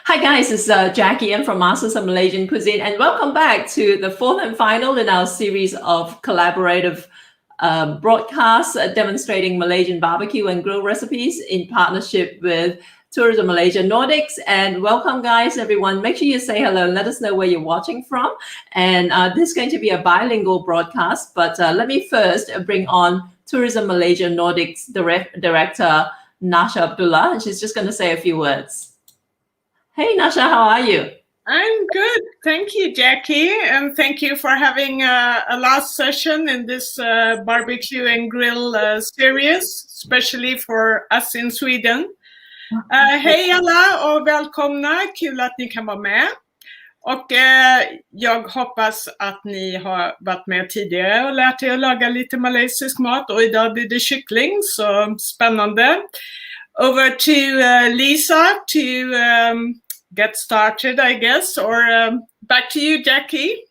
Hi guys, it's Jackie M from Masters of Malaysian Cuisine, and welcome back to the fourth and final in our series of collaborative broadcasts demonstrating Malaysian barbecue and grill recipes in partnership with Tourism Malaysia Nordics. And welcome guys, everyone. Make sure you say hello and let us know where you're watching from. And this is going to be a bilingual broadcast, but let me first bring on Tourism Malaysia Nordics Director Nasha Abdullah, and she's just going to say a few words. Hey Nasha, how are you? I'm good. Thank you, Jackie. And thank you for having a last session in this barbecue and grill series, especially for us in Sweden. Hej alla och välkomna. Kul att ni kan vara med. Och jag hoppas att ni har varit med tidigare och lärt er att laga lite malaysisk mat. Och idag blir det kyckling, så spännande. Over to Leeza to get started, I guess, or back to you, Jackie.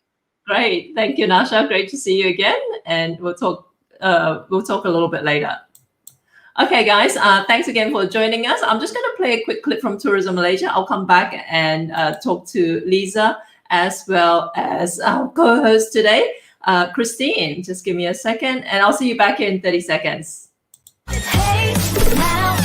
Great, thank you, Nasha. Great to see you again, and we'll talk a little bit later. Okay, guys, thanks again for joining us. I'm just going to play a quick clip from Tourism Malaysia. I'll come back and talk to Leeza as well as our co-host today, Christine. Just give me a second, and I'll see you back in 30 seconds. Hey, now,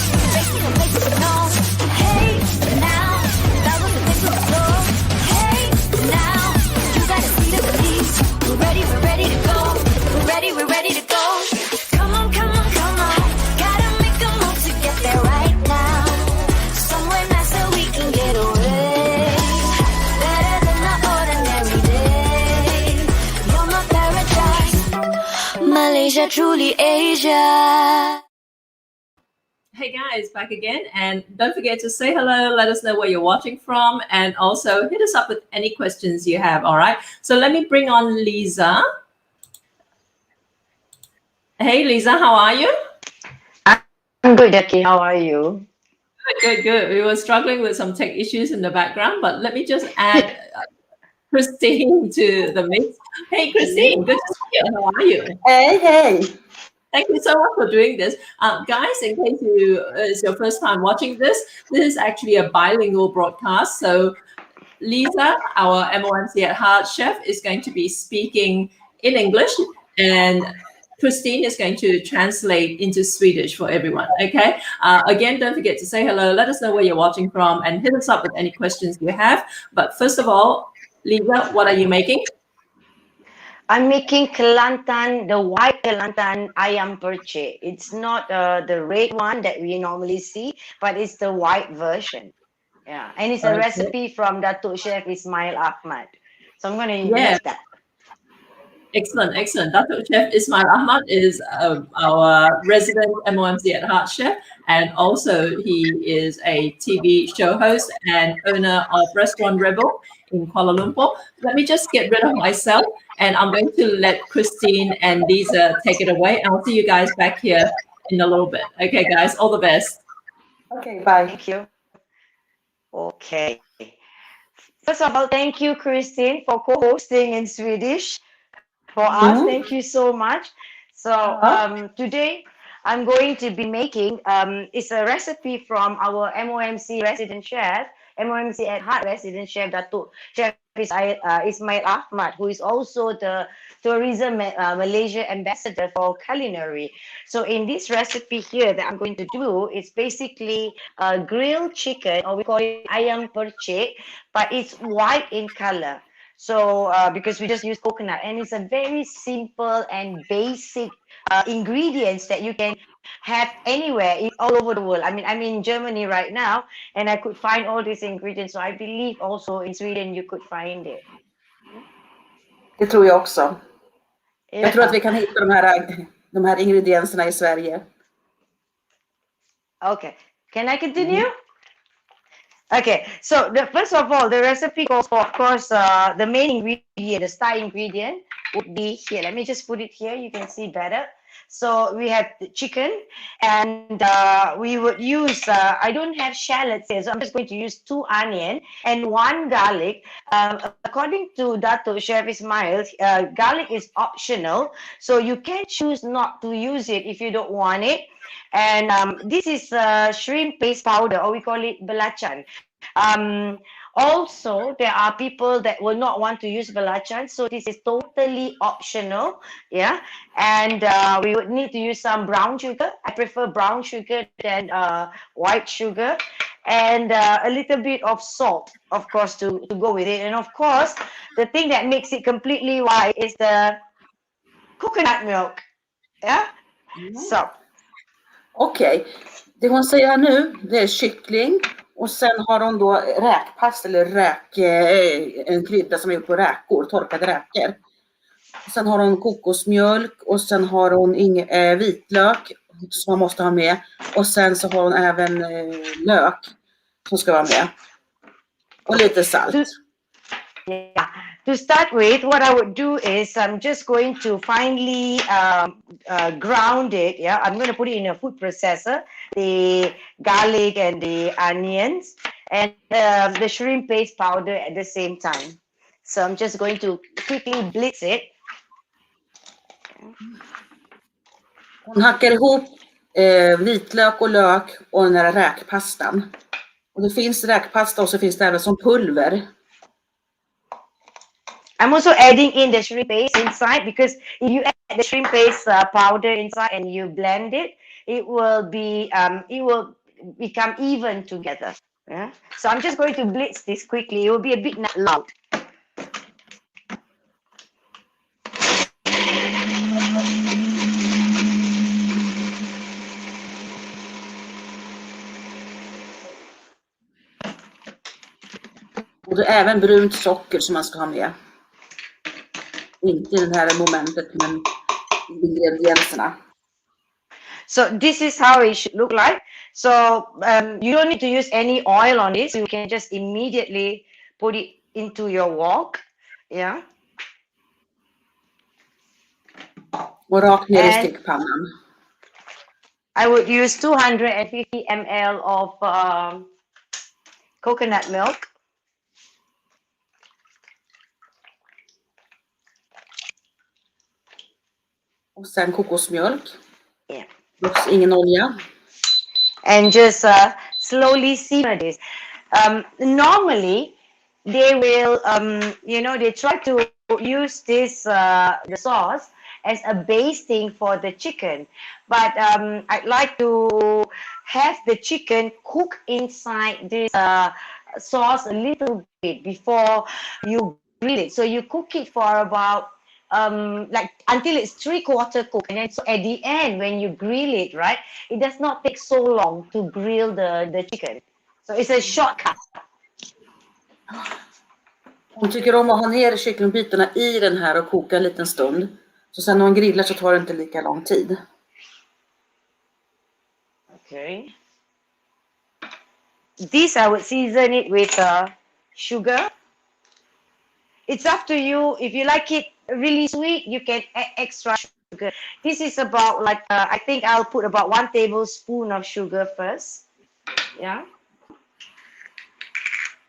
we're ready to go. Come on, come on, come on. Gotta make a move to get there right now. Somewhere nice so we can get away. Better than the ordinary day. You're my paradise. Malaysia, truly Asia. Hey guys, back again. And don't forget to say hello. Let us know where you're watching from. And also hit us up with any questions you have. All right. So let me bring on Leeza. Hey, Leeza, how are you? I'm good, Jackie. How are you? Good. We were struggling with some tech issues in the background, but let me just add Christine to the mix. Hey, Christine, good to see you. How are you? Hey. Thank you so much for doing this. Guys, in case it's your first time watching this is actually a bilingual broadcast. So Leeza, our MOMC at Heart chef, is going to be speaking in English, and Christine is going to translate into Swedish for everyone, okay? Again, don't forget to say hello. Let us know where you're watching from and hit us up with any questions you have. But first of all, Leeza, what are you making? I'm making Kelantan, the white Kelantan Ayam Percik. It's not the red one that we normally see, but it's the white version. Yeah, and it's a recipe from Datuk Chef Ismail Ahmad. So I'm going to use that. Excellent. Datuk Chef Ismail Ahmad is our resident MOMC at Heart chef, and also he is a TV show host and owner of Restaurant Rebel in Kuala Lumpur. Let me just get rid of myself, and I'm going to let Christine and Leeza take it away. I'll see you guys back here in a little bit. Okay, guys, all the best. Okay, bye. Thank you. Okay. First of all, thank you, Christine, for co-hosting in Swedish. For us, thank you so much. So today I'm going to be making it's a recipe from our MOMC resident chef, MOMC at Heart resident chef Datuk Chef Ismail Ahmad, who is also the Tourism Malaysia ambassador for culinary. So in this recipe here that I'm going to do, it's basically grilled chicken, or we call it Ayam Percik, but it's white in color. So because we just use coconut, and it's a very simple and basic ingredients that you can have anywhere, all over the world. I mean, I'm in Germany right now, and I could find all these ingredients. So I believe also in Sweden you could find it. Det tror jag också. Jag tror att vi kan hitta de här ingredienserna i Sverige. Okay, can I continue? Okay, so first of all, the recipe calls for, of course, the main ingredient, the star ingredient would be here. Let me just put it here. You can see better. So we have the chicken, and we would use, I don't have shallots here, so I'm just going to use 2 onions and 1 garlic. According to Datuk Chef Ismail, garlic is optional, so you can choose not to use it if you don't want it. And this is shrimp paste powder, or we call it belacan. Also, there are people that will not want to use belacan, so this is totally optional. Yeah, and we would need to use some brown sugar. I prefer brown sugar than white sugar, and a little bit of salt, of course, to go with it. And of course, the thing that makes it completely white is the coconut milk. Yeah, so. Okej. Det hon säger här nu, det är kyckling och sen har hon då räkpasta eller en krydda som är gjord på räkor, torkade räkor. Sen har hon kokosmjölk och sen har hon vitlök som man måste ha med och sen så har hon även lök som ska vara med och lite salt. Yeah. To start with, what I would do is I'm just going to finely ground it. Yeah, I'm going to put it in a food processor, the garlic and the onions, and the shrimp paste powder at the same time. So I'm just going to quickly blitz it. Hon hackar ihop vitlök och lök och den här räkpastan. Och det finns räkpasta och så finns det även som pulver. I'm also adding in the shrimp paste inside, because if you add the shrimp paste powder inside and you blend it, it will become even together. Yeah? So I'm just going to blitz this quickly. It will be a bit loud. Och det är även brunt socker som man ska ha med. Inte i det här momentet, men ingredienserna. So this is how it should look like. So you don't need to use any oil on this. You can just immediately put it into your wok. Yeah. Och rakt ner i stekpannan. I would use 250 ml of coconut milk. Och sen kokosmjölk. Yeah. Ingen olja. And just slowly simmer this. Normally, they will, they try to use this the sauce as a basting for the chicken. But I'd like to have the chicken cook inside this sauce a little bit before you grill it. So you cook it for about until it's 3/4 cooked, and then so at the end when you grill it, right, it does not take so long to grill the chicken. So it's a shortcut. Hon tycker om att ha ner kycklingbitarna i den här och koka en liten stund. Så sen när hon grillar så tar det inte lika lång tid. Okay. This I would season it with sugar. It's up to you. If you like it really sweet, you can add extra sugar. This is about like, I think I'll put about 1 tablespoon of sugar first. Yeah.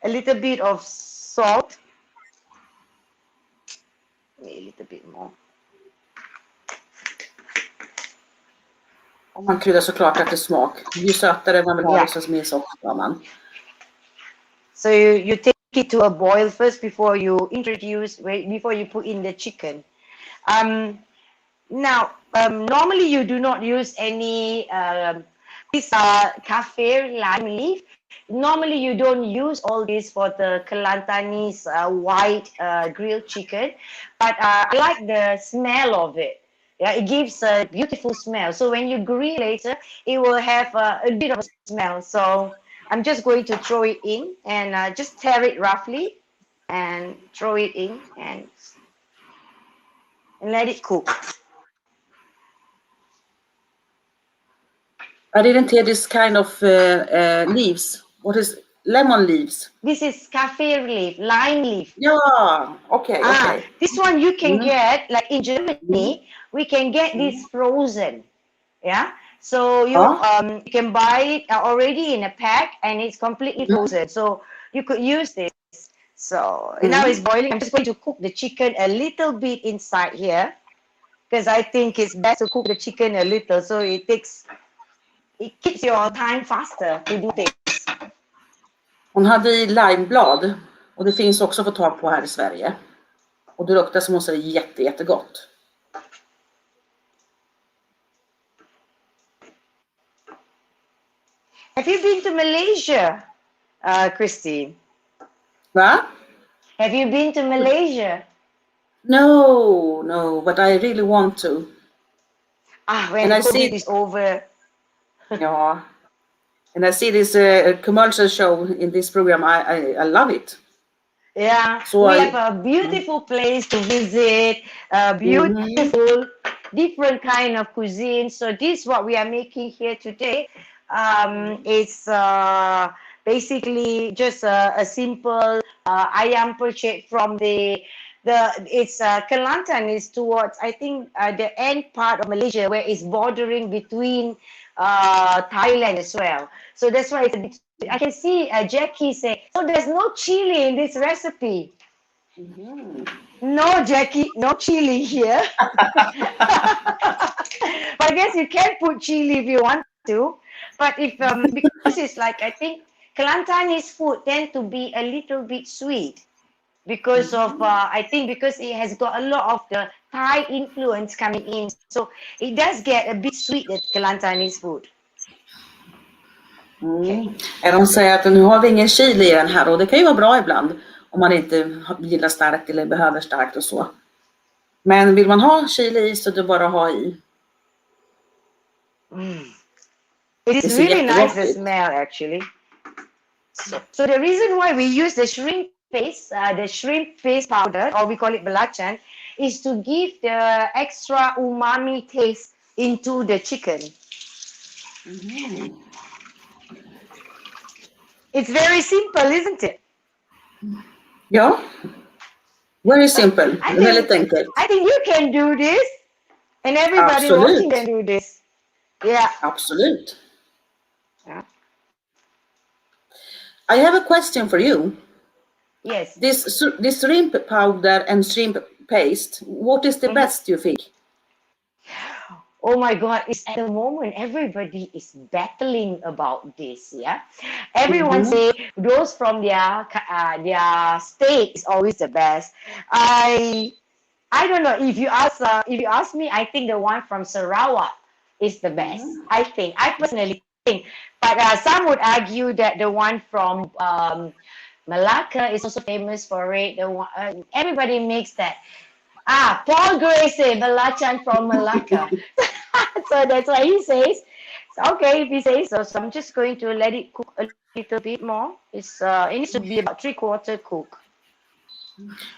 A little bit of salt. A little bit more. Och man kryddar såklart efter smak. Ju sötare man vill ha, liksom mer socker har man. So you take it to a boil first before you before you put in the chicken. Normally you do not use any this kaffir lime leaf. Normally you don't use all this for the Kelantanese white grilled chicken, but I like the smell of it. Yeah, it gives a beautiful smell. So when you grill later, it will have a bit of a smell. So I'm just going to throw it in and just tear it roughly and throw it in and let it cook. I didn't hear this kind of leaves. What is lemon leaves? This is kaffir leaf, lime leaf. Yeah, okay. This one you can get, like in Germany, we can get this frozen. Yeah. So you can buy it already in a pack and it's completely frozen. So you could use this. So now it's boiling. I'm just going to cook the chicken a little bit inside here because I think it's best to cook the chicken a little so it keeps your time faster to do things. Hon hade i limeblad och det finns också att få tag på här i Sverige. Och det luktar som hon säger jättegott. Have you been to Malaysia, Christine? Va? Have you been to Malaysia? No, but I really want to. When And I COVID see- is over. Yeah. And I see this commercial show in this program. I love it. Yeah, So we I- have a beautiful place to visit, beautiful, different kind of cuisine. So this is what we are making here today. It's basically just a simple Ayam Percik from it's Kelantan is towards, I think, the end part of Malaysia where it's bordering between Thailand as well. So that's why it's a bit, I can see Jackie say, so there's no chili in this recipe. No, Jackie, no chili here. But I guess you can put chili if you want to. But if because it's like, I think Kelantanese food tend to be a little bit sweet because of I think because it has got a lot of the Thai influence coming in, so it does get a bit sweet at Kelantanese food. De säger att nu har vi ingen chili i den här och det kan ju vara bra ibland om man inte gillar starkt eller behöver starkt och så. Men vill man ha chili i så det bara ha i. It is really nice, the smell actually. So the reason why we use the shrimp paste powder, or we call it belacan, is to give the extra umami taste into the chicken. It's very simple, isn't it? Ja, very simple. Väldigt enkelt. I think you can do this, and everybody watching can do this. Yeah. Absolut. Yeah. I have a question for you. Yes. This shrimp powder and shrimp paste, what is the best you think? Oh my God, it's at the moment everybody is battling about this, yeah. Everyone say those from their state is always the best. I don't know, if you ask me, I think the one from Sarawak is the best. I personally think, but some would argue that the one from Malacca is also famous for it. The one, everybody makes that. Paul Gray say belacan from Malacca. So that's why he says, okay, if he says so. So I'm just going to let it cook a little bit more. It needs to be about 3/4 cook.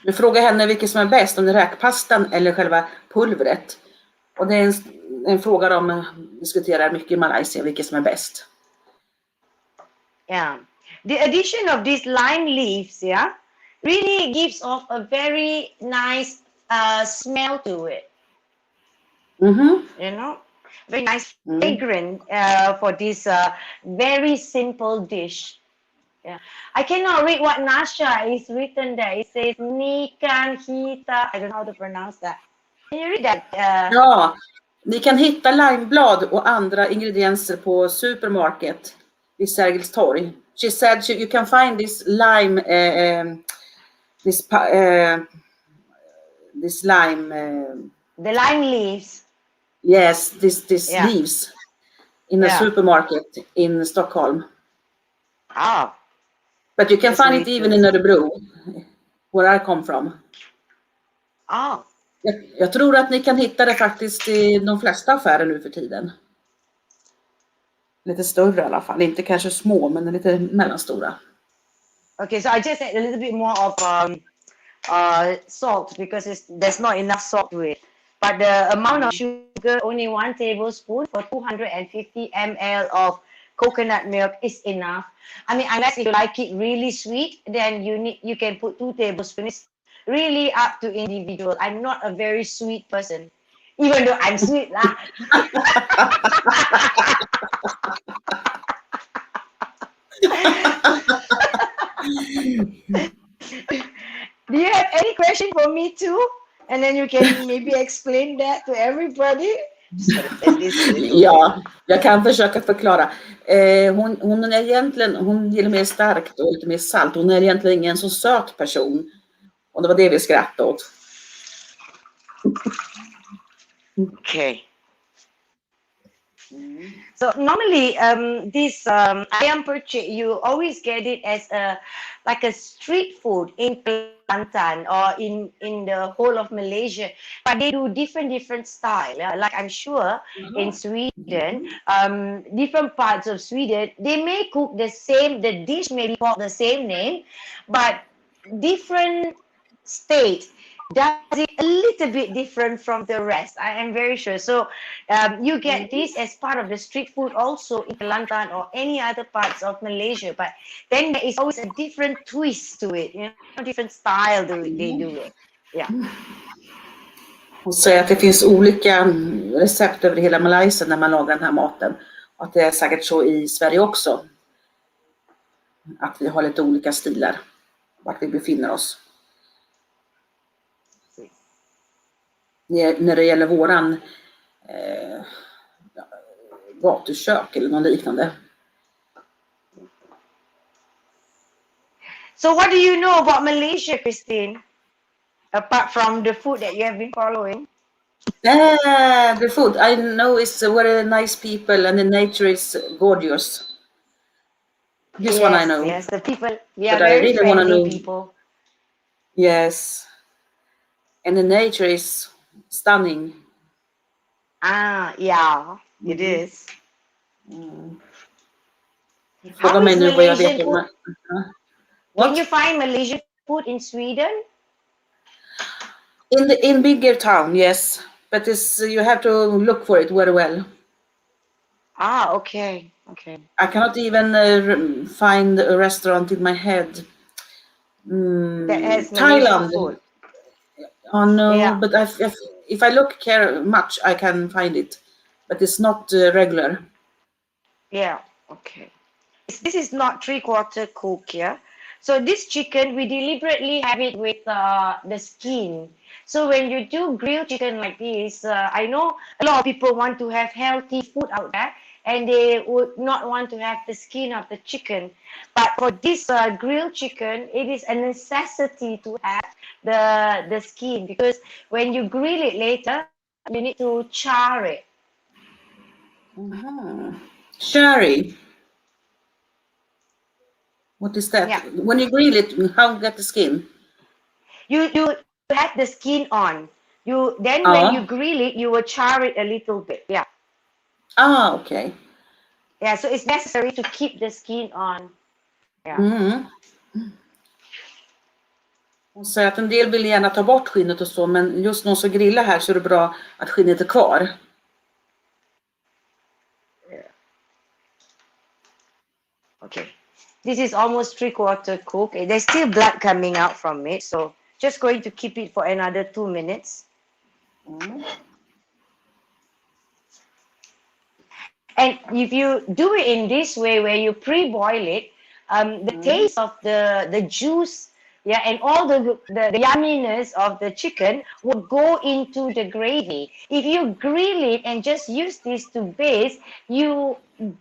Du frågar henne vilket som är bäst, om det är räkpastan eller själva pulvret. Och det är en fråga de diskuterar mycket i Malaysia, vilket som är bäst. Yeah. The addition of these lime leaves, really gives off a very nice smell to it. You know, very nice fragrant for this very simple dish. Yeah, I cannot read what Nasha is written there. It says Nikan Hita. I don't know how to pronounce that. Can you read that? Ja, ni kan hitta limeblad och andra ingredienser på supermarket vid Sergels torg. She said you can find this lime, this lime. The lime leaves. Yes, this leaves in a supermarket in Stockholm. But you can find it even in Örebro, where I come from. Jag tror att ni kan hitta det faktiskt i de flesta affärer nu för tiden. Lite större i alla fall, inte kanske små, men lite mellanstora. Okay, so I just add a little bit more of salt because there's not enough salt to it. But the amount of sugar, only 1 tablespoon for 250 ml of coconut milk is enough. I mean, unless you like it really sweet, then you can put 2 tablespoons. It's really up to individual. I'm not a very sweet person, even though I'm sweet lah. Do you have any question for me too? And then you can maybe explain that to everybody. Ja, jag kan försöka förklara. Hon är egentligen, hon gillar mer starkt och lite mer salt. Hon är egentligen ingen så söt person. Och det var det vi skrattade åt. Okay. So normally, this ayam percik, you always get it as like a street food in Kelantan or in the whole of Malaysia, but they do different style. Like I'm sure in Sweden, different parts of Sweden, they may cook the dish may be called the same name, but different states does it a little bit different from the rest. I am very sure. So you get this as part of the street food also in Kelantan or any other parts of Malaysia, but then there is always a different twist to it, different style they do it. Yeah. Hon säger att det finns olika recept över hela Malaysia när man lagar den här maten. Och att det är säkert så i Sverige också. Att vi har lite olika stilar. Vart vi befinner oss. När det gäller våran gatukök eller något liknande. So what do you know about Malaysia, Christine? Apart from the food that you have been following? The food I know is very nice people and the nature is gorgeous. This one I know. Yes, the people, But very I really want to friendly know. people. Yes. And the nature is stunning. Yeah, it is. Fråga mig nu vad jag vet om. Can you find Malaysian food in Sweden? In bigger town, yes. But you have to look for it very well. Okay. I cannot even find a restaurant in my head. That has Thailand. food. Oh no, Yeah. but if I look care much, I can find it. But it's not regular. Yeah, okay. This is not 3/4 cooked, yeah? So this chicken, we deliberately have it with the skin. So when you do grilled chicken like this, I know a lot of people want to have healthy food out there, and they would not want to have the skin of the chicken. But for this grilled chicken, it is a necessity to have the skin, because when you grill it later, you need to char it. Sherry. What is that? Yeah. When you grill it, how get the skin? You have the skin on. When you grill it, you will char it a little bit. Yeah. Okay. Yeah, so it's necessary to keep the skin on. Yeah. Hon säger att en del vill gärna ta bort skinnet och så, men just någon som grillar här så är det bra att skinnet är kvar. Okay. This is almost 3/4 cooked. There's still blood coming out from it, so just going to keep it for another 2 minutes. And if you do it in this way, where you pre-boil it, the taste of the juice, and all the yumminess of the chicken would go into the gravy. If you grill it and just use this to base, you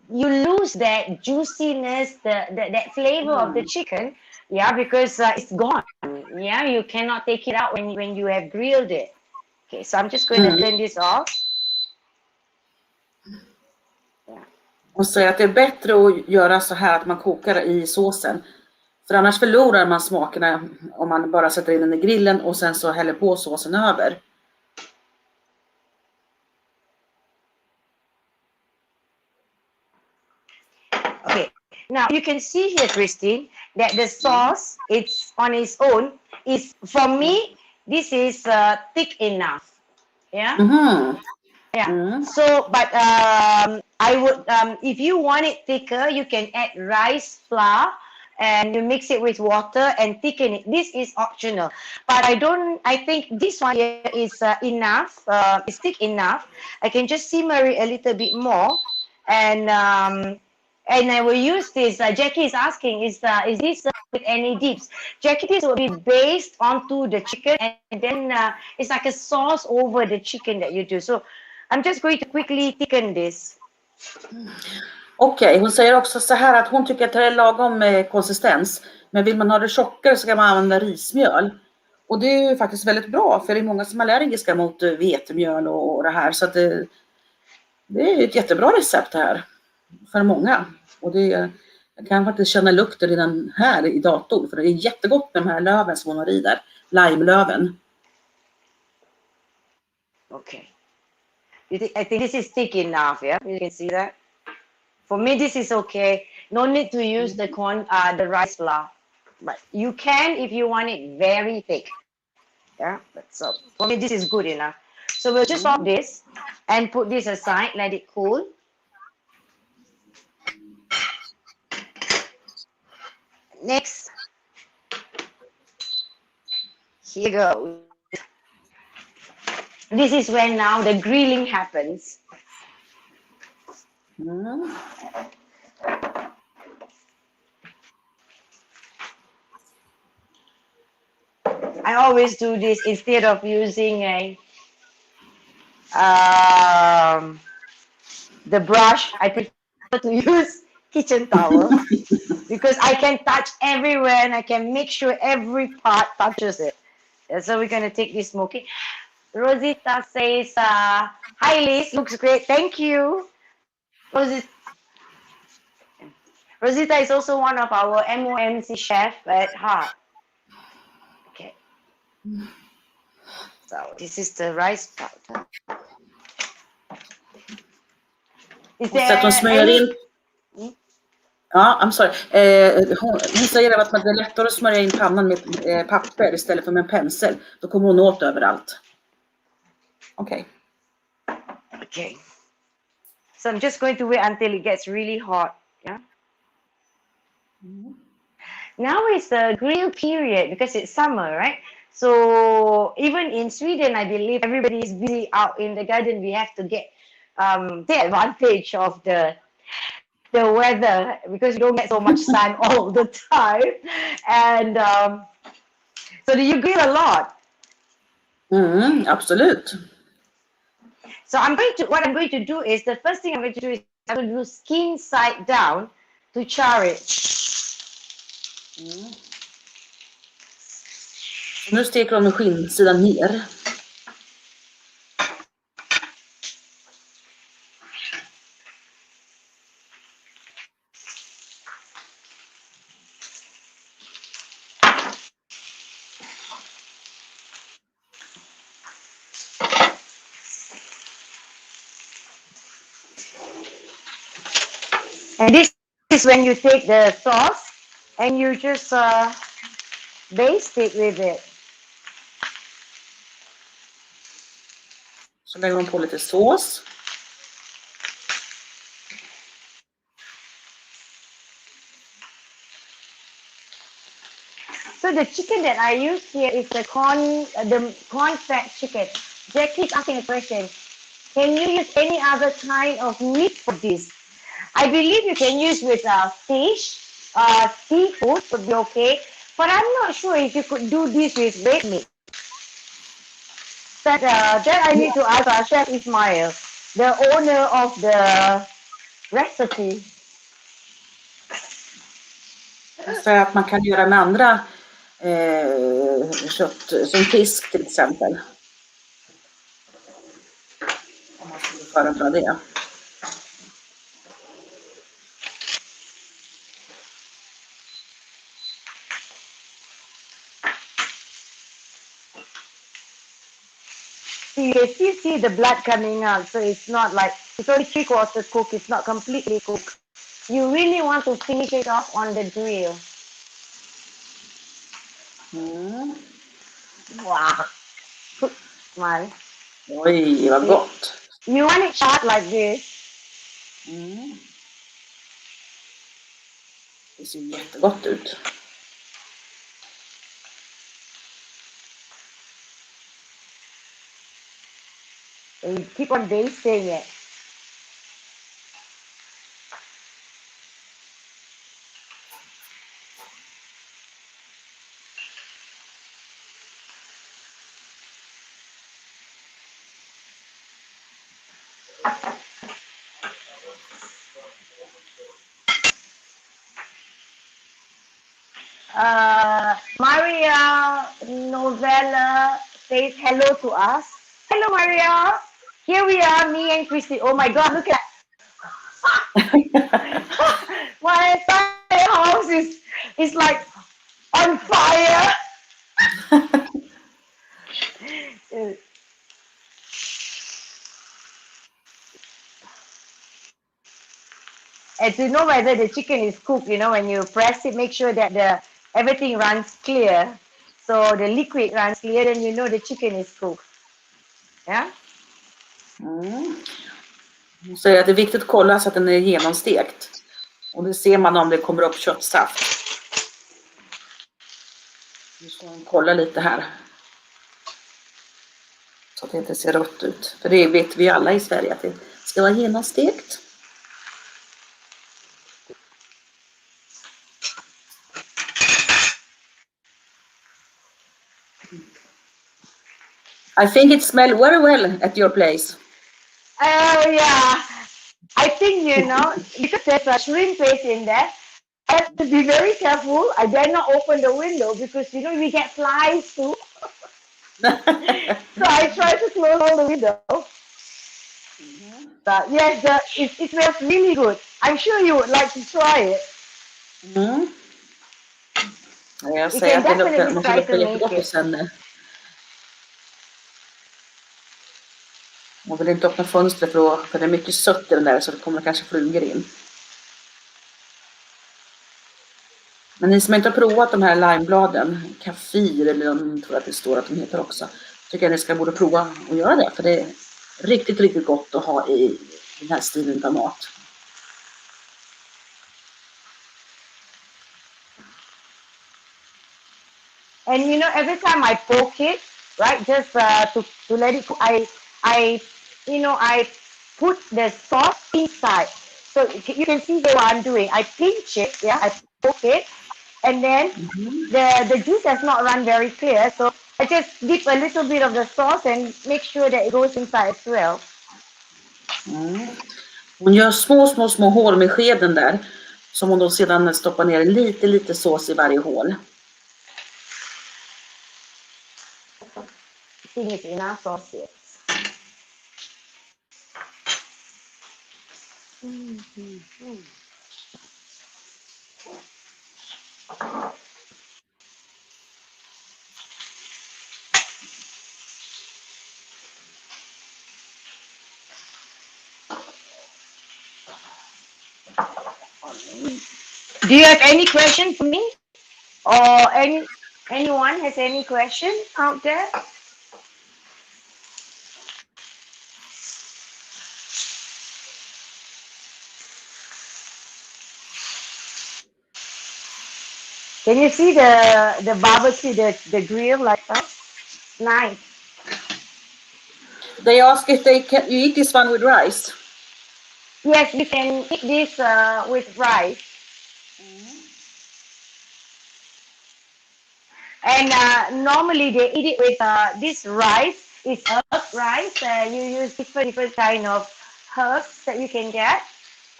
lose that juiciness, that flavor of the chicken, because it's gone. You cannot take it out when you have grilled it. Okay, so I'm just going to turn this off. Och säger att det är bättre att göra så här att man kokar i såsen. För annars förlorar man smakerna om man bara sätter in den i grillen och sen så häller på såsen över. Okay, now you can see here, Christine, that the sauce, it's on its own, is, for me, this is thick enough. Yeah? Yeah. So, but I would, if you want it thicker, you can add rice flour and you mix it with water and thicken it. This is optional, but I think this one here is enough. It's thick enough. I can just simmer it a little bit more, and I will use this. Jackie is asking, is this with any dips? Jackie, this will be based onto the chicken, and then it's like a sauce over the chicken that you do. So I'm just going to quickly thicken this. Okej, hon säger också så här att hon tycker att det är lagom konsistens. Men vill man ha det tjockare så kan man använda rismjöl. Och det är ju faktiskt väldigt bra, för det är många som är allergiska mot vetemjöl och det här. Så att det är ett jättebra recept här för många. Och jag kan faktiskt känna lukten redan här i datorn, för det är jättegott med de här löven som hon har i där. Limelöven. Okay. I think this is thick enough, yeah? You can see that. For me, this is okay. No need to use the rice flour. But you can if you want it very thick. Yeah, so for me, this is good enough. So we'll just stop this and put this aside, let it cool. Next, here goes. This is when now the grilling happens. I always do this instead of using the brush. I prefer to use kitchen towel because I can touch everywhere and I can make sure every part touches it. And so we're going to take this smoking. Rosita says, hi Liz, looks great. Thank you. Rosita is also one of our MOMC chef at heart. Okay. So this is the rice powder. Is Så att hon smörjer in. Ja, I'm sorry. Hon säger att det är lättare att smörja in pannan med papper istället för med en pensel. Då kommer hon åt överallt. Okej. Okay. So I'm just going to wait until it gets really hot. Yeah. Now is the grill period because it's summer, right? So even in Sweden, I believe everybody is busy out in the garden. We have to get the advantage of the weather because you don't get so much sun all the time. And so do you grill a lot? Absolut. So what I'm going to do is, the first thing I'm going to do is I'm going to do skin side down to char it. Nu steker de med skinnsidan ner. And this is when you take the sauce and you just baste it with it. Så lägger de på lite sås. So the chicken that I use here is the corn fat chicken. Jackie is asking a question. Can you use any other kind of meat for this? I believe you can use with fish, seafood would be okay. But I'm not sure if you could do this with red meat. That I need to ask Chef Ismail, the owner of the recipe. Så att man kan göra med andra kött, som fisk till exempel. Om man skulle föredra det. So you can still see the blood coming out, so it's not like, it's only 3/4 cooked, it's not completely cooked. You really want to finish it off on the grill. Wow. Smile. Oj, vad gott. You want it short like this. Det ser jättegott ut. And you keep on basting it. Maria Novella says hello to us. Hello, Maria. Here we are, me and Christy. Oh my God, look at my entire house is like on fire. And to know whether the chicken is cooked, when you press it, make sure that everything runs clear. So the liquid runs clear, then you know the chicken is cooked. Yeah? Hon säger att det är viktigt att kolla så att den är genomstekt. Och det ser man om det kommer upp köttsaft. Nu ska hon kolla lite här. Så att det inte ser rött ut. För det vet vi alla i Sverige att det ska vara genomstekt. I think it smells very well at your place. Oh, yeah. I think, because there's a shrimp paste in there, I have to be very careful. I dare not open the window because, we get flies too. So I try to close all the windows. But yes, it smells really good. I'm sure you would like to try it. Jag säger att det måste lukta jättegott och sen... Man vill inte öppna fönstret för det är mycket sött i den där så det kommer kanske flugor in. Men ni som inte har provat de här limebladen, kaffir eller de tror att det står att de heter också, tycker jag ni ska borde prova och göra det. För det är riktigt, riktigt gott att ha i den här stilen av mat. And every time I poke it, right, just to let it cook, I put the sauce inside. So you can see what I'm doing. I pinch it, yeah, I poke it, and then the juice has not run very clear. So I just dip a little bit of the sauce and make sure that it goes inside as well. Hon gör små hål med skeden där som hon då sedan stoppar ner lite sås i varje hål. I think it's enough sauce, yes. Do you have any question for me? Or anyone has any question out there? Can you see the barbecue, the grill like that? Nice. They ask if you eat this one with rice. Yes, you can eat this with rice. And normally they eat it with this rice. It's herb rice. You use different kind of herbs that you can get,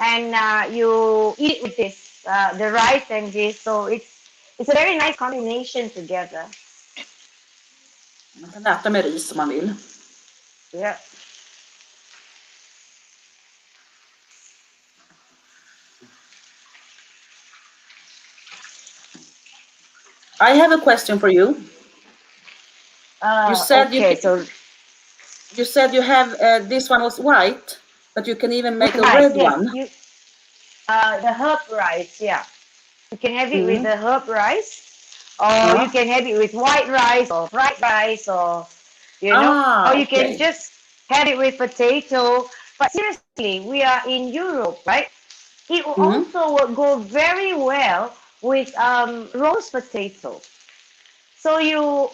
and you eat it with this, the rice and this. So it's a very nice combination together. Man kan äta med ris om man vill. Yeah. I have a question for you. You said okay, you said you have this one was white, but you can even make a rice, red yes, one. The herb rice, yeah. You can have it with the herb rice, or you can have it with white rice or fried rice, or or you can just have it with potato. But seriously, we are in Europe, right? It also will go very well with roast potato. So you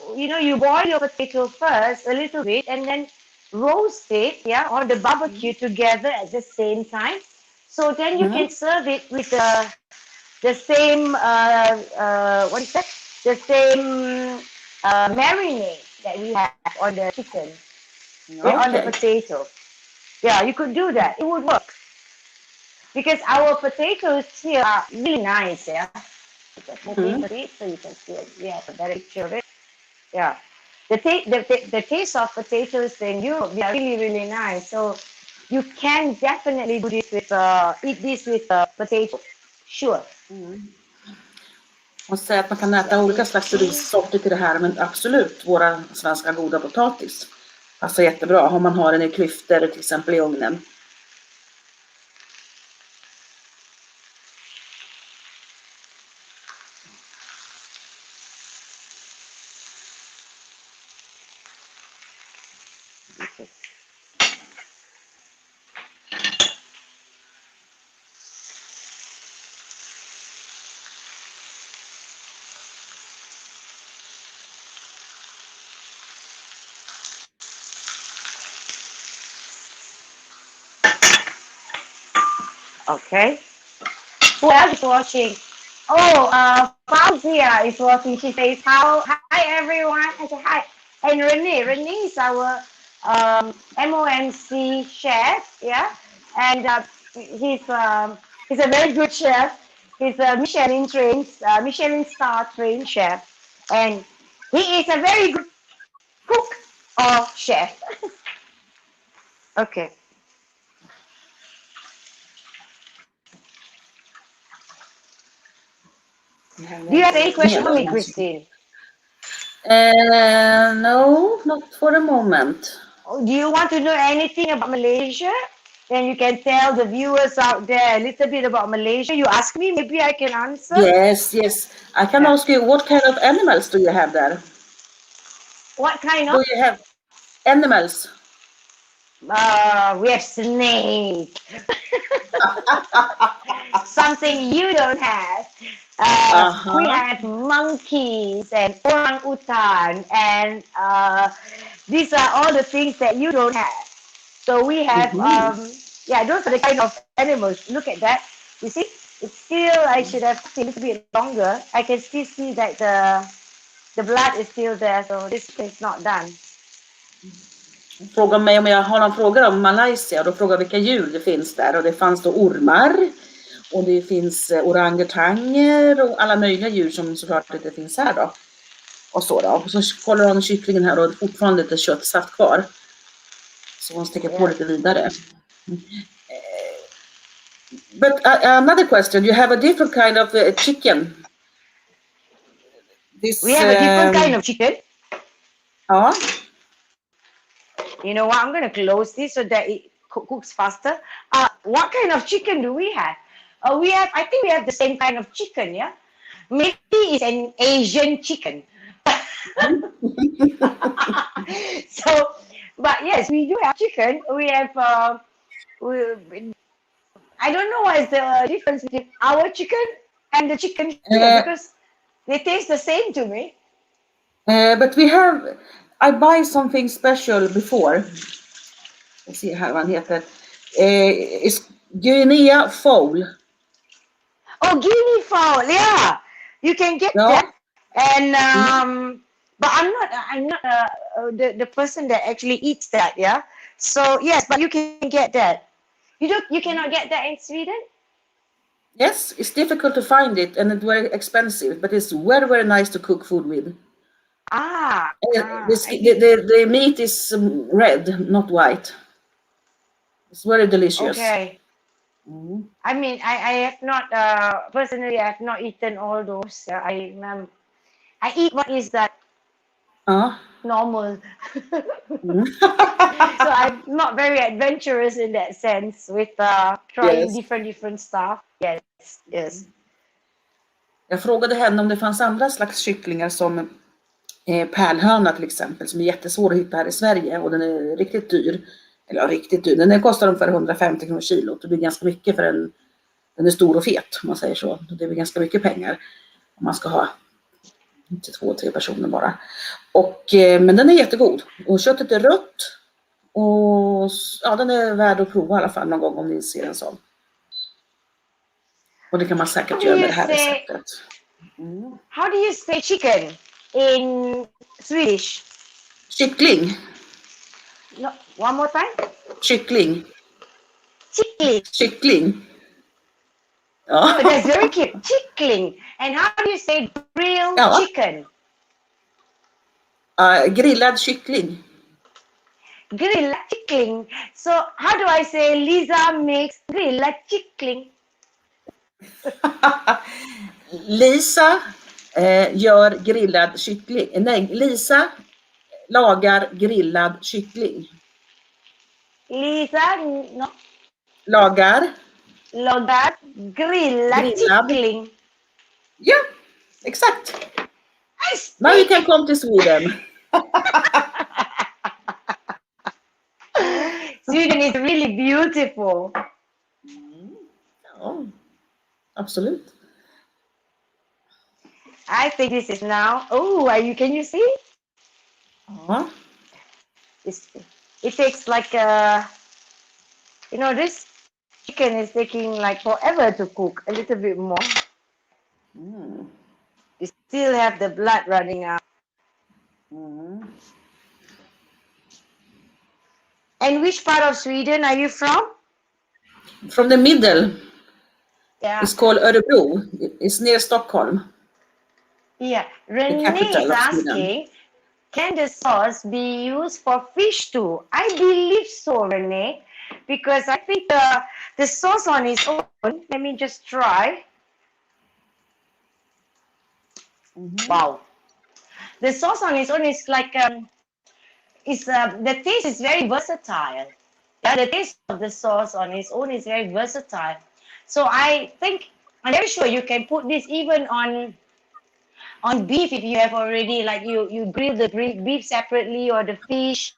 boil your potato first a little bit and then roast it, yeah, on the barbecue together at the same time. So then you can serve it with the same what is that? The same marinade that we have on the chicken, on the potato. Yeah, you could do that. It would work. Because our potatoes here are really nice, yeah. Just move into it so you can see it. Yeah, a better picture of it. Yeah. The taste of potatoes in Europe, they are really, really nice. So you can definitely do this with, eat this with potato. Sure. Man säger att man kan äta olika slags rissorter till det här, men absolut, våra svenska goda potatis passar jättebra om man har den i klyftor, till exempel i ugnen. Okay. Who else is watching? Oh, Fauzia is watching. She says, hi everyone. I say hi. And Renee is our MOMC chef, yeah. And he's a very good chef. He's a Michelin star trained chef. And he is a very good cook or chef. Okay. Do you have any question for me, Christine? No, not for a moment. Do you want to know anything about Malaysia? Then you can tell the viewers out there a little bit about Malaysia. You ask me, maybe I can answer. Yes. I can ask you, what kind of animals do you have there? What kind of? Do you have animals? We have snake. Something you don't have. We have monkeys and orangutan, and these are all the things that you don't have. So we have, yeah, those are the kind of animals. Look at that. You see, it's still, I should have a little bit longer. I can still see that the blood is still there, so this is not done. Fråga mig om jag har någon fråga om Malaysia, och då frågar vilka djur det finns där, och det fanns då ormar och det finns orangutanger och alla möjliga djur som såklart inte finns här då. Och så då. Och så kollar hon kycklingen här och fortfarande lite köttsaft kvar. Så hon sticker på lite vidare. But another question, you have a different kind of chicken. We have a different kind of chicken. Ja. You know what? I'm going to close this so that it cooks faster. What kind of chicken do we have? I think we have the same kind of chicken, yeah? Maybe it's an Asian chicken. So, but yes, we do have chicken. We have, I don't know what is the difference between our chicken and the chicken because they taste the same to me. But I buy something special before. Let's see how one heter. It's Guinea fowl. Oh, guinea fowl, yeah. You can get that. And but I'm not the person that actually eats that, yeah. So yes, but you can get that. You cannot get that in Sweden? Yes, it's difficult to find it and it's very expensive, but it's very, very nice to cook food with. The meat is red, not white. It's very delicious. Okay. I mean, I have not personally. I have not eaten all those. I eat what is that normal. So I'm not very adventurous in that sense with trying different stuff. Yes. Jag frågade henne om det fanns andra slags kycklingar som pärlhörna till exempel, som är jättesvår att hitta här i Sverige och den är riktigt dyr. Eller riktigt dyr. Den kostar ungefär 150 kronor kilot. Det blir ganska mycket för den är stor och fet, om man säger så. Det blir ganska mycket pengar om man ska ha inte 2-3 personer bara. Men den är jättegod. Och köttet är rött. Och ja, den är värd att prova i alla fall någon gång om ni ser en sån. Och det kan man säkert göra med det här receptet. How do you say chicken in Swedish? Kyckling. No, one more time. Kyckling. Chickling. Kyckling. Oh, Ja. that's very cute. Chickling. And how do you say grilled Ja. chicken? Grillad kyckling. Grilled chickling. So how do I say Leeza makes grilled chickling? Lisa gör grillad kyckling. Nej, Lisa lagar grillad kyckling. Leeza no, Lagar. lagar grilled Grillad. chickling. Ja, exakt. I Now you speak can come to Sweden. Sweden is really beautiful. Ja, absolut. I think this is now. Oh, can you see? Ja. It takes like this chicken is taking like forever to cook. A little bit more. Mm. You still have the blood running out. Mm. And which part of Sweden are you from? From the middle. Yeah. It's called Örebro. It's near Stockholm. Yeah. The Renee capital is of Sweden. asking, can the sauce be used for fish too? I believe so, Renee, because I think the sauce on its own, let me just try. Wow. The sauce on its own is like, the taste is very versatile. Yeah, the taste of the sauce on its own is very versatile. So I'm very sure you can put this even on beef if you have already, like you grill the beef separately or the fish,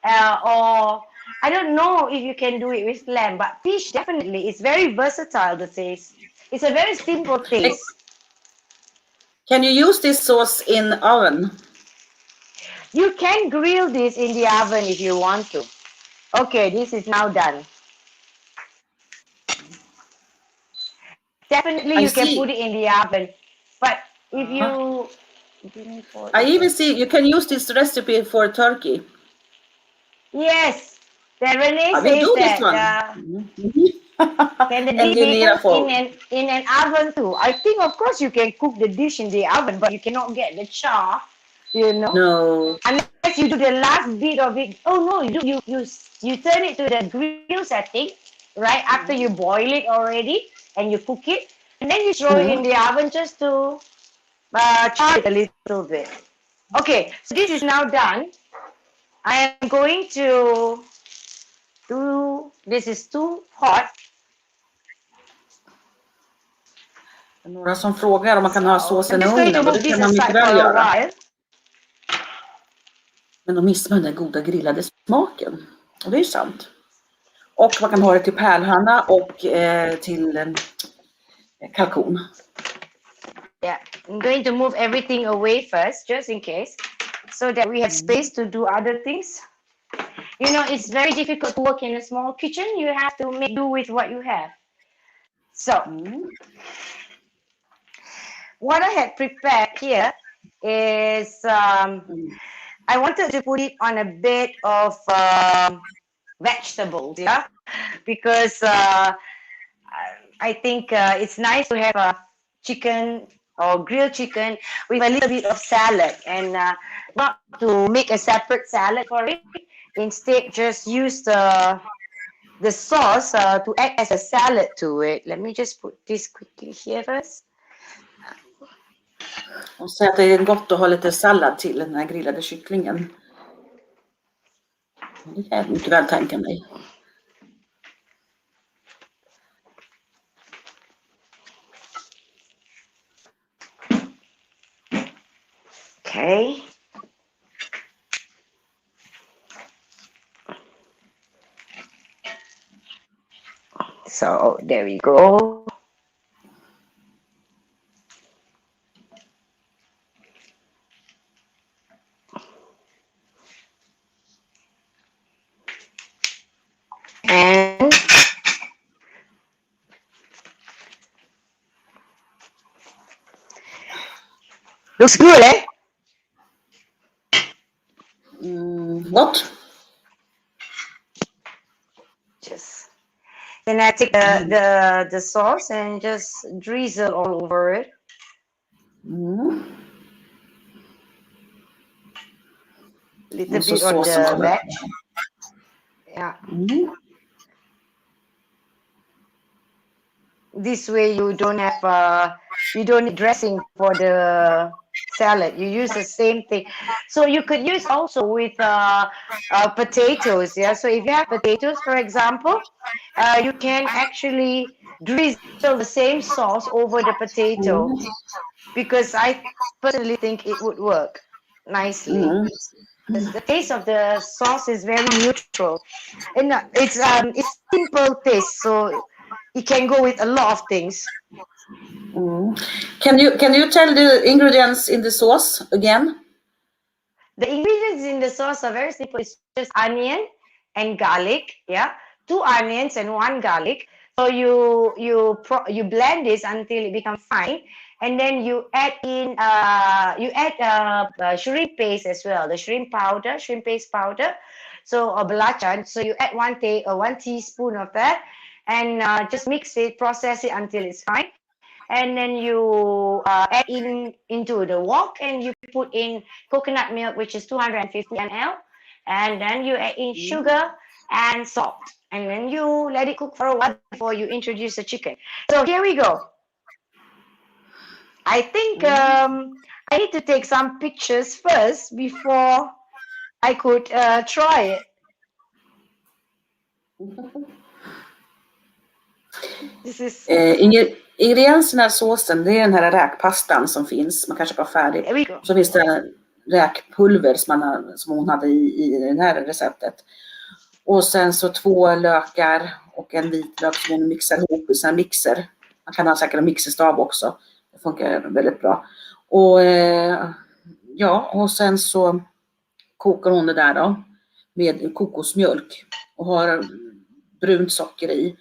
or I don't know if you can do it with lamb, but fish definitely is very versatile, the taste. It's a very simple taste. Can you use this sauce in oven? You can grill this in the oven if you want to. Okay, this is now done. Definitely you can put it in the oven, but if you I even see you can use this recipe for turkey. yes, that Renee I will says do this that one. can the And dish be Linnea cooked for in an oven too? I think of course you can cook the dish in the oven, but you cannot get the char, no. unless you do the last bit of it. Oh no, you turn it to the grill setting right after you boil it already and you cook it, and then you throw it in the oven just to char it a little bit. Okay, so this is now done. I am going to do. This is too hot. Några som frågar om man kan ha såsen i I'm just going to ugnen och move det this kan man mycket aside for väl a göra. while. Men då missar man den goda grillade smaken. Och det är sant. Och man kan ha det till pärlhörna och till kalkon. Yeah, I'm going to move everything away first, just in case, so that we have space to do other things. It's very difficult to work in a small kitchen. You have to make do with what you have. So, what I had prepared here is I wanted to put it on a bed of vegetables, yeah, because I think it's nice to have a chicken or grilled chicken with a little bit of salad, and not to make a separate salad for it. Instead, just use the sauce to act as a salad to it. Let me just put this quickly here first. Och så att det är gott att ha lite sallad till den här grillade kycklingen. Det kan jag mycket väl tänka mig. Okay. So there we go. And looks good, eh? What? Just Then I take the sauce and just drizzle all over it. Little bit on the veg. Yeah. This way you don't have you don't need dressing for the salad. You use the same thing. So you could use also with potatoes. Yeah. So if you have potatoes, for example, you can actually drizzle the same sauce over the potato, because I personally think it would work nicely. The taste of the sauce is very neutral, and it's simple taste, so it can go with a lot of things. Can you tell the ingredients in the sauce again? The ingredients in the sauce are very simple. It's just onion and garlic. Yeah, 2 onions and 1 garlic. So you blend this until it becomes fine, and then you add in shrimp paste as well, the shrimp paste powder. So belacan. So you add 1 teaspoon of that, and just mix it, process it until it's fine. And then you add into the wok, and you put in coconut milk, which is 250 ml, and then you add in sugar and salt, and then you let it cook for a while before you introduce the chicken. So here we go. I think I need to take some pictures first before I could try it. This is ingredienserna i såsen, det är den här räkpastan som finns. Man kanske var färdig. Så finns det räkpulver som hon hade i det här receptet. Och sen så 2 lökar och en vitlök som hon mixar ihop i en mixer. Man kan ha säkert en mixerstav också. Det funkar väldigt bra. Och och sen så kokar hon det där då med kokosmjölk och har brunt socker i.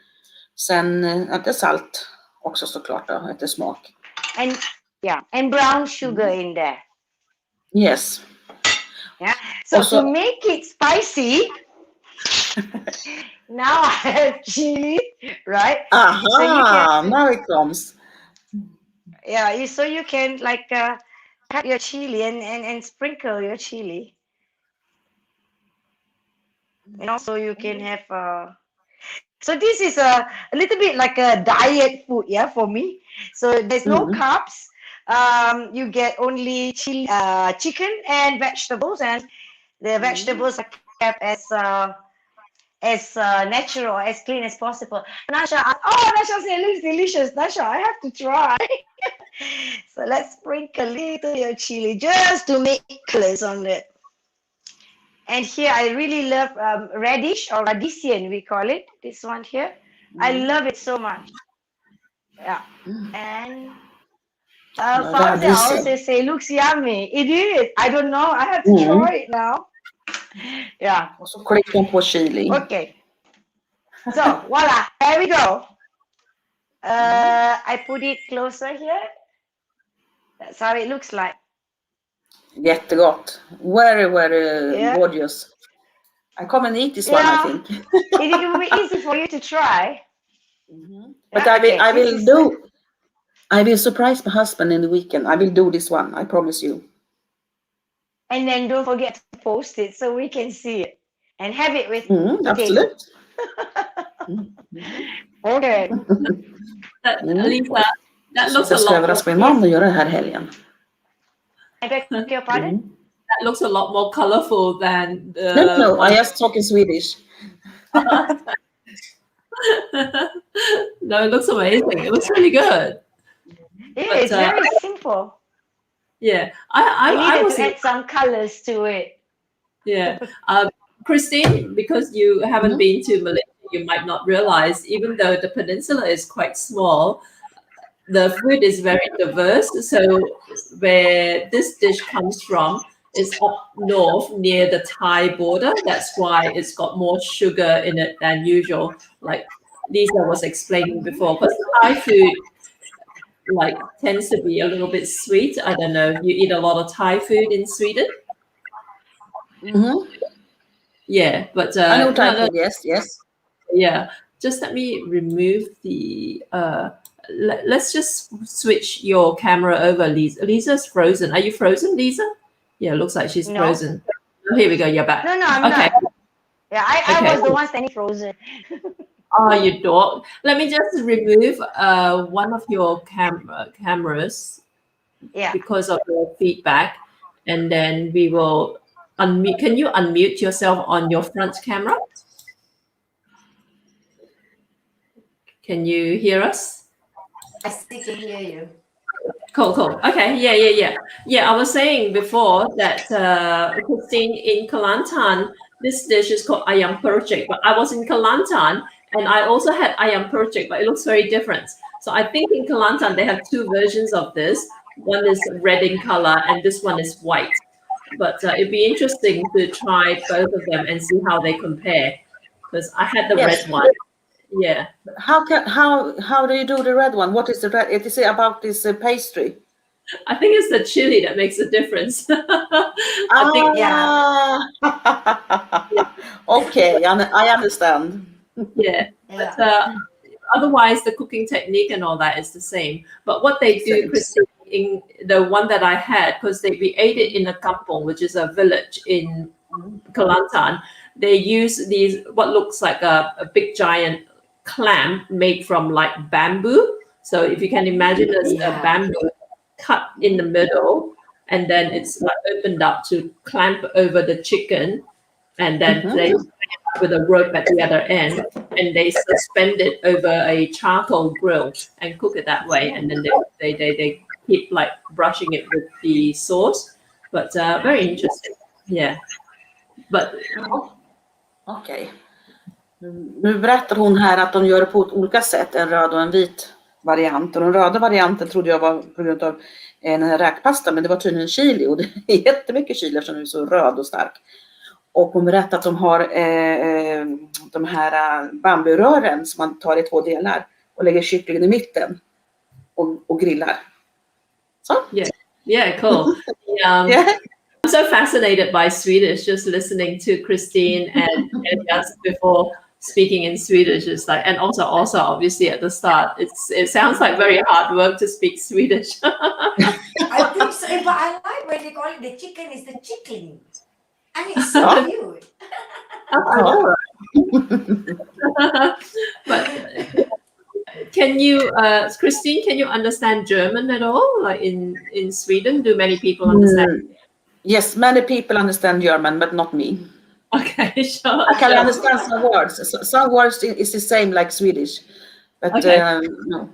Sen lite salt också såklart då, efter smak. And brown sugar in there. Yes. Yeah. So to make it spicy, now I have chili, right? Aha, so now it comes. Yeah, so you can like cut your chili and sprinkle your chili. And also you can have so this is a little bit like a diet food, yeah, for me. So there's no carbs. You get only chili, chicken and vegetables, and the vegetables are kept as natural, as clean as possible. Nasha said it looks delicious. Nasha, I have to try. So let's sprinkle a little your chili just to make colors on it. And here I really love radish, or radisian we call it, this one here. I love it so much. Yeah. And Father also say, looks yummy. It is. I don't know. I have to try it now. Yeah. Also click on på chili. Okay. So voila, there we go. I put it closer here. That's how it looks like. Jättegott. Very, very gorgeous. I come and eat this one, I think. It will be easy for you to try. But I will surprise my husband in the weekend. I will do this one, I promise you. And then don't forget to post it so we can see it and have it with Absolutely. Okay. Leeza, that looks a lot. Överraska min man och göra det här helgen. I beg your pardon? That looks a lot more colorful than the... No, I just talk in Swedish. No, it looks amazing. It looks really good. Yeah, it's very simple. Yeah, I was to add some colors to it. Yeah, Christine, because you haven't been to Malaysia, you might not realize, even though the peninsula is quite small, the food is very diverse. So where this dish comes from is up north near the Thai border. That's why it's got more sugar in it than usual, like Leeza was explaining before. Because Thai food like tends to be a little bit sweet. I don't know. You eat a lot of Thai food in Sweden? Mm-hmm. Yeah, but I know Thai food. Yes. Yeah, Just let me remove the. Let's just switch your camera over, Leeza. Leeza's frozen. Are you frozen, Leeza? Yeah, it looks like she's No. frozen. Oh, here we go. You're back. No, I'm Okay. not. Yeah, I Okay. was the one standing frozen. Oh, you dork. Let me just remove one of your cameras Yeah. because of the feedback, and then we will unmute. Can you unmute yourself on your front camera? Can you hear us? I still can hear you. Cool. Okay, yeah. I was saying before that Christine, in Kelantan, this dish is called Ayam Percik, but I was in Kelantan and I also had Ayam Percik, but it looks very different. So I think in Kelantan they have two versions of this. One is red in color and this one is white. But it'd be interesting to try both of them and see how they compare, because I had the Yes. red one. Yeah. How do you do the red one? What is the red? It is about this pastry. I think it's the chili that makes a difference. I think, Okay, I understand. yeah. But otherwise, the cooking technique and all that is the same. But what they do, Christine, in the one that I had, because we ate it in a kampong, which is a village in Kelantan, they use these, what looks like a big giant clam made from like bamboo. So if you can imagine as a bamboo cut in the middle, and then it's like opened up to clamp over the chicken, and then they with a rope at the other end, and they suspend it over a charcoal grill and cook it that way, and then they keep like brushing it with the sauce. But very interesting. Yeah. But Okej. Nu berättar hon här att de gör det på olika sätt, en röd och en vit variant. Och den röda varianten trodde jag var på grund av den här räkpasta, men det var tydligen chili, och det är jättemycket chili som är så röd och stark. Och hon berättar att de har de här bamburören som man tar i 2 delar och lägger kycklingen i mitten och grillar. Så? Yeah, cool. Yeah. I'm so fascinated by Swedish, just listening to Christine and just before speaking in Swedish. It's like, and also obviously at the start, it sounds like very hard work to speak Swedish. I think so, but I like when they call it the chicken is the chicken. And it's so cute. But can you, Christine, can you understand German at all? Like in Sweden, do many people understand? Yes, many people understand German, but not me. Okay, sure. I can understand some words. Some words is the same like Swedish, but no.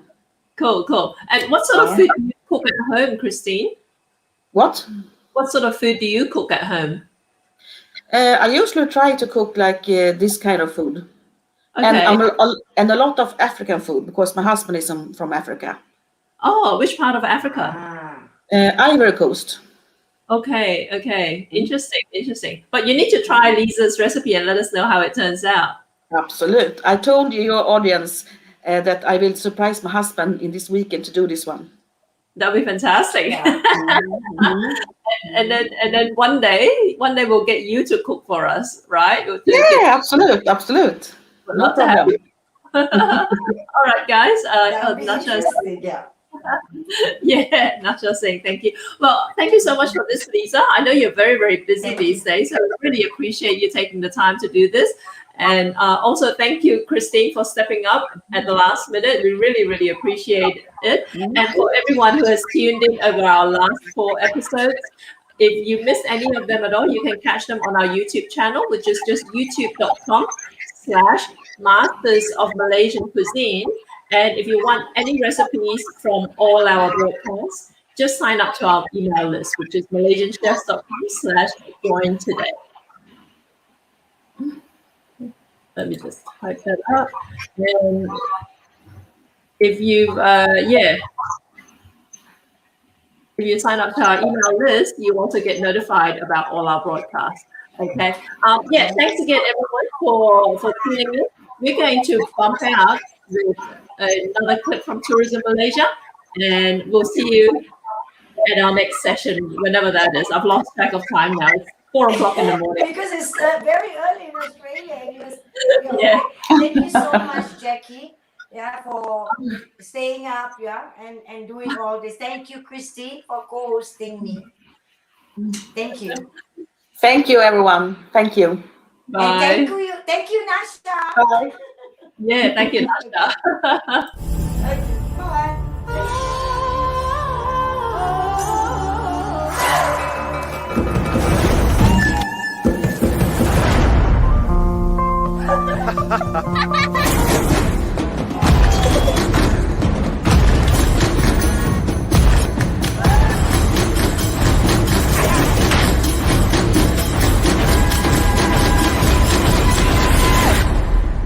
Cool. And what sort of food do you cook at home, Christine? What? What sort of food do you cook at home? I usually try to cook like this kind of food, Okay. and a lot of African food, because my husband is from Africa. Oh, which part of Africa? Ivory Coast. Okay. Interesting. But you need to try Leeza's recipe and let us know how it turns out. Absolute. I told your audience that I will surprise my husband in this weekend to do this one. That'd be fantastic. Yeah. and then one day we'll get you to cook for us, right? Yeah, absolute. No problem. All right, guys. That would be Nacha, interesting, yeah. yeah, Nacha saying thank you. Well, thank you so much for this, Leeza. I know you're very, very busy these days, so I really appreciate you taking the time to do this. And also thank you, Christine, for stepping up at the last minute. We really, really appreciate it. And for everyone who has tuned in over our last 4 episodes, if you missed any of them at all, you can catch them on our YouTube channel, which is just youtube.com/Masters of Malaysian Cuisine. And if you want any recipes from all our broadcasts, just sign up to our email list, which is malaysianchefs.com/join today. Let me just type that up. And if you if you sign up to our email list, you also get notified about all our broadcasts. Okay. Thanks again, everyone, for tuning in. We're going to bump out with another clip from Tourism Malaysia, and we'll see you at our next session, whenever that is. I've lost track of time now. It's 4 o'clock in the morning. Because it's very early in Australia. And Yeah. Thank you so much, Jackie. Yeah, for staying up, yeah, and doing all this. Thank you, Christine, for co-hosting me. Thank you. Thank you, everyone. Thank you. And Bye. thank you, Nasha. Bye. Yeah, thank you, Nasha. Okay, bye.